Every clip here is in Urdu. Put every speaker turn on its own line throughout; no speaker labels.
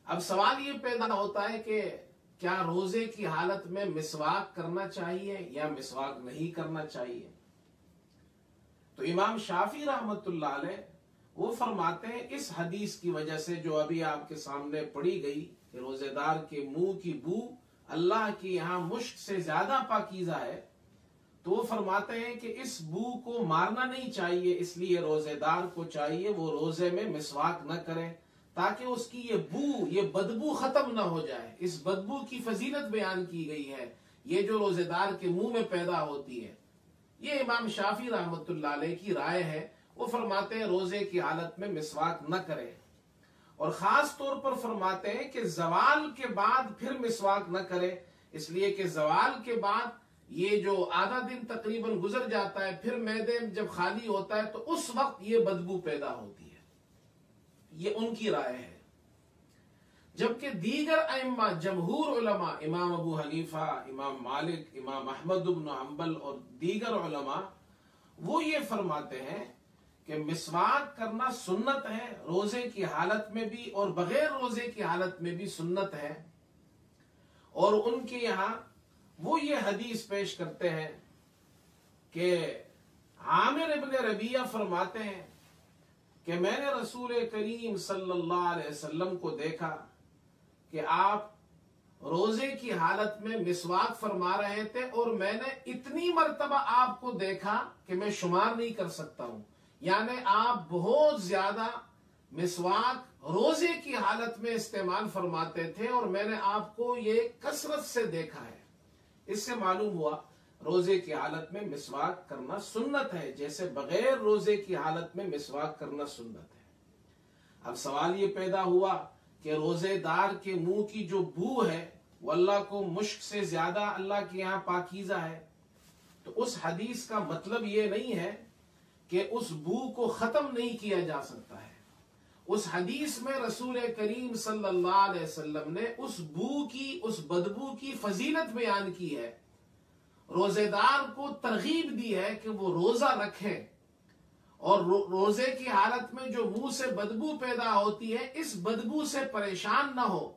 اب سوال یہ پیدا ہوتا ہے کہ کیا روزے کی حالت میں مسواک کرنا چاہیے یا مسواک نہیں کرنا چاہیے؟ تو امام شافعی رحمت اللہ علیہ وہ فرماتے ہیں اس حدیث کی وجہ سے جو ابھی آپ کے سامنے پڑھی گئی کہ روزے دار کے منہ کی بو اللہ کی یہاں مشک سے زیادہ پاکیزہ ہے، تو وہ فرماتے ہیں کہ اس بو کو مارنا نہیں چاہیے، اس لیے روزے دار کو چاہیے وہ روزے میں مسواک نہ کرے تاکہ اس کی یہ بو، یہ بدبو ختم نہ ہو جائے۔ اس بدبو کی فضیلت بیان کی گئی ہے، یہ جو روزے دار کے منہ میں پیدا ہوتی ہے۔ یہ امام شافعی رحمت اللہ علیہ کی رائے ہے، وہ فرماتے ہیں روزے کی حالت میں مسواک نہ کرے، اور خاص طور پر فرماتے ہیں کہ زوال کے بعد پھر مسواک نہ کرے، اس لیے کہ زوال کے بعد یہ جو آدھا دن تقریباً گزر جاتا ہے، پھر معدے جب خالی ہوتا ہے تو اس وقت یہ بدبو پیدا ہوتی ہے۔ یہ ان کی رائے ہے، جبکہ دیگر ائمہ، جمہور علماء، امام ابو حنیفہ، امام مالک، امام احمد بن حنبل اور دیگر علماء وہ یہ فرماتے ہیں کہ مسواک کرنا سنت ہے، روزے کی حالت میں بھی اور بغیر روزے کی حالت میں بھی سنت ہے۔ اور ان کے یہاں وہ یہ حدیث پیش کرتے ہیں کہ عامر ابن ربیعہ فرماتے ہیں کہ میں نے رسول کریم صلی اللہ علیہ وسلم کو دیکھا کہ آپ روزے کی حالت میں مسواک فرما رہے تھے، اور میں نے اتنی مرتبہ آپ کو دیکھا کہ میں شمار نہیں کر سکتا ہوں، یعنی آپ بہت زیادہ مسواک روزے کی حالت میں استعمال فرماتے تھے، اور میں نے آپ کو یہ کثرت سے دیکھا ہے۔ اس سے معلوم ہوا روزے کی حالت میں مسواک کرنا سنت ہے، جیسے بغیر روزے کی حالت میں مسواک کرنا سنت ہے۔ اب سوال یہ پیدا ہوا کہ روزے دار کے منہ کی جو بو ہے وہ اللہ کو مشک سے زیادہ اللہ کے یہاں پاکیزہ ہے، تو اس حدیث کا مطلب یہ نہیں ہے کہ اس بو کو ختم نہیں کیا جا سکتا ہے۔ اس حدیث میں رسول کریم صلی اللہ علیہ وسلم نے اس بو کی، اس بدبو کی فضیلت بیان کی ہے، روزے دار کو ترغیب دی ہے کہ وہ روزہ رکھے، اور روزے کی حالت میں جو منہ سے بدبو پیدا ہوتی ہے اس بدبو سے پریشان نہ ہو،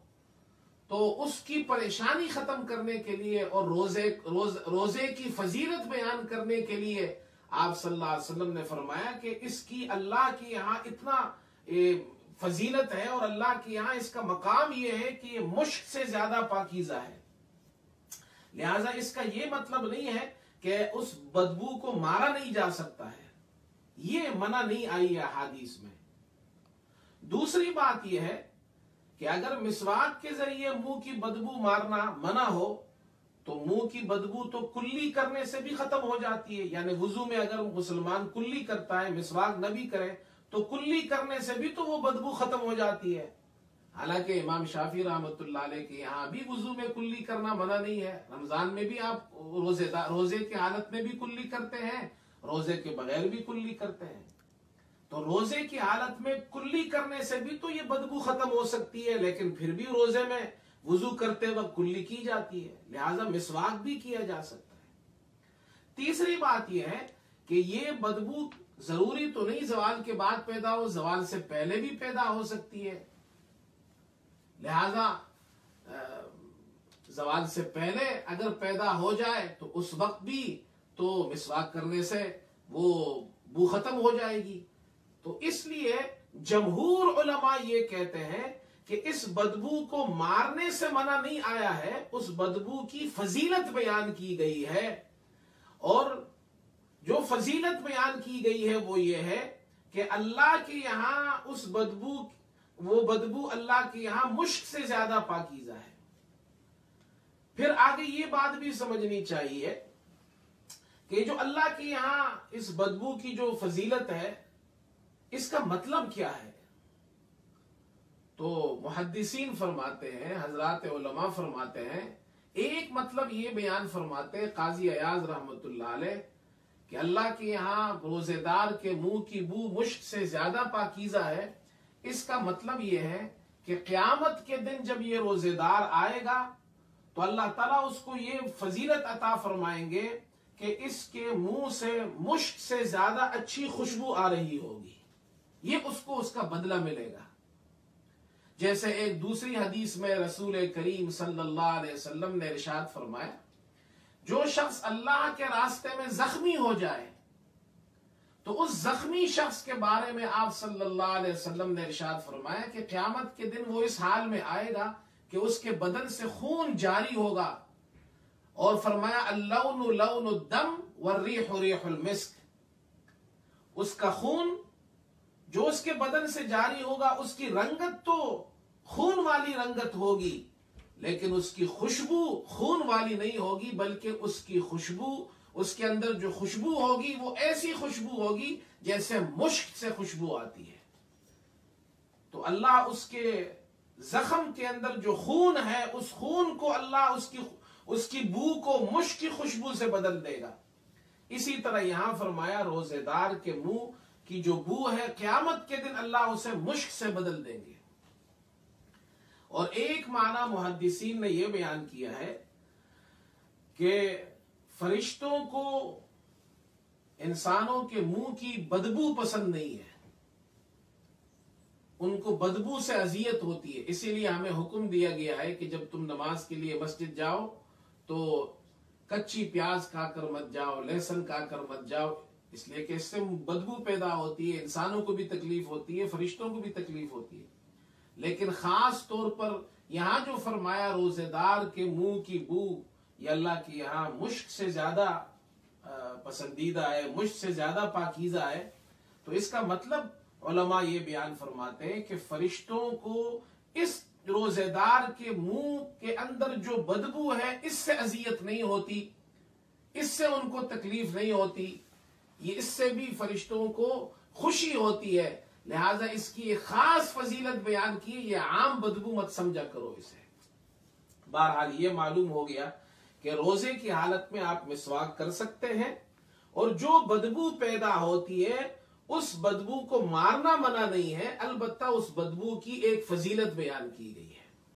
تو اس کی پریشانی ختم کرنے کے لیے اور روزے کی فضیلت بیان کرنے کے لیے آپ صلی اللہ علیہ وسلم نے فرمایا کہ اس کی اللہ کے یہاں اتنا فضیلت ہے، اور اللہ کے یہاں اس کا مقام یہ ہے کہ یہ مشک سے زیادہ پاکیزہ ہے، لہذا اس کا یہ مطلب نہیں ہے کہ اس بدبو کو مارا نہیں جا سکتا ہے، یہ منع نہیں آئی ہے احادیث میں۔ دوسری بات یہ ہے کہ اگر مسواک کے ذریعے منہ کی بدبو مارنا منع ہو تو منہ کی بدبو تو کلی کرنے سے بھی ختم ہو جاتی ہے، یعنی وضو میں اگر مسلمان کلی کرتا ہے، مسواک نہ بھی کرے تو کلی کرنے سے بھی تو وہ بدبو ختم ہو جاتی ہے۔ حالانکہ امام شافعی رحمت اللہ علیہ کے یہاں بھی وضو میں کلی کرنا منع نہیں ہے، رمضان میں بھی آپ روزے کی حالت میں بھی کلی کرتے ہیں، روزے کے بغیر بھی کلی کرتے ہیں، تو روزے کی حالت میں کلی کرنے سے بھی تو یہ بدبو ختم ہو سکتی ہے، لیکن پھر بھی روزے میں وضو کرتے وقت کلی کی جاتی ہے، لہذا مسواک بھی کیا جا سکتا ہے۔ تیسری بات یہ ہے کہ یہ بدبو ضروری تو نہیں زوال کے بعد پیدا ہو، زوال سے پہلے بھی پیدا ہو سکتی ہے، لہذا زوال سے پہلے اگر پیدا ہو جائے تو اس وقت بھی تو مسواک کرنے سے وہ بو ختم ہو جائے گی۔ تو اس لیے جمہور علماء یہ کہتے ہیں کہ اس بدبو کو مارنے سے منع نہیں آیا ہے، اس بدبو کی فضیلت بیان کی گئی ہے، اور جو فضیلت بیان کی گئی ہے وہ یہ ہے کہ اللہ کے یہاں وہ بدبو اللہ کے یہاں مشک سے زیادہ پاکیزہ ہے۔ پھر آگے یہ بات بھی سمجھنی چاہیے کہ جو اللہ کے یہاں اس بدبو کی جو فضیلت ہے اس کا مطلب کیا ہے؟ تو محدثین فرماتے ہیں، حضرات علماء فرماتے ہیں، ایک مطلب یہ بیان فرماتے ہیں قاضی ایاز رحمت اللہ علیہ کہ اللہ کے یہاں روزے دار کے منہ کی بو مشک سے زیادہ پاکیزہ ہے، اس کا مطلب یہ ہے کہ قیامت کے دن جب یہ روزے دار آئے گا تو اللہ تعالیٰ اس کو یہ فضیلت عطا فرمائیں گے کہ اس کے منہ سے مشک سے زیادہ اچھی خوشبو آ رہی ہوگی، یہ اس کو اس کا بدلہ ملے گا۔ جیسے ایک دوسری حدیث میں رسول کریم صلی اللہ علیہ وسلم نے ارشاد فرمایا، جو شخص اللہ کے راستے میں زخمی ہو جائے تو اس زخمی شخص کے بارے میں آپ صلی اللہ علیہ وسلم نے ارشاد فرمایا کہ قیامت کے دن وہ اس حال میں آئے گا کہ اس کے بدن سے خون جاری ہوگا، اور فرمایا اللون لون الدم والریح ریح المسک، اس کا خون جو اس کے بدن سے جاری ہوگا اس کی رنگت تو خون والی رنگت ہوگی، لیکن اس کی خوشبو خون والی نہیں ہوگی، بلکہ اس کی خوشبو، اس کے اندر جو خوشبو ہوگی وہ ایسی خوشبو ہوگی جیسے مشک سے خوشبو آتی ہے۔ تو اللہ اس کے زخم کے اندر جو خون ہے اس خون کو اللہ اس کی بو کو مشک کی خوشبو سے بدل دے گا۔ اسی طرح یہاں فرمایا روزے دار کے منہ کی جو بو ہے قیامت کے دن اللہ اسے مشک سے بدل دیں گے۔ اور ایک معنی محدثین نے یہ بیان کیا ہے کہ فرشتوں کو انسانوں کے منہ کی بدبو پسند نہیں ہے، ان کو بدبو سے اذیت ہوتی ہے، اسی لیے ہمیں حکم دیا گیا ہے کہ جب تم نماز کے لیے مسجد جاؤ تو کچی پیاز کھا کر مت جاؤ، لہسن کھا کر مت جاؤ، اس لیے کہ اس سے بدبو پیدا ہوتی ہے، انسانوں کو بھی تکلیف ہوتی ہے، فرشتوں کو بھی تکلیف ہوتی ہے۔ لیکن خاص طور پر یہاں جو فرمایا روزے دار کے منہ کی بو یہ اللہ کی یہاں مشک سے زیادہ پسندیدہ ہے، مشک سے زیادہ پاکیزہ ہے، تو اس کا مطلب علماء یہ بیان فرماتے ہیں کہ فرشتوں کو اس روزے دار کے منہ کے اندر جو بدبو ہے اس سے اذیت نہیں ہوتی، اس سے ان کو تکلیف نہیں ہوتی، یہ اس سے بھی فرشتوں کو خوشی ہوتی ہے، لہذا اس کی ایک خاص فضیلت بیان کی، یہ عام بدبو مت سمجھا کرو اسے۔ بہرحال یہ معلوم ہو گیا کہ روزے کی حالت میں آپ مسواک کر سکتے ہیں، اور جو بدبو پیدا ہوتی ہے اس بدبو کو مارنا منع نہیں ہے، البتہ اس بدبو کی ایک فضیلت بیان کی گئی ہے۔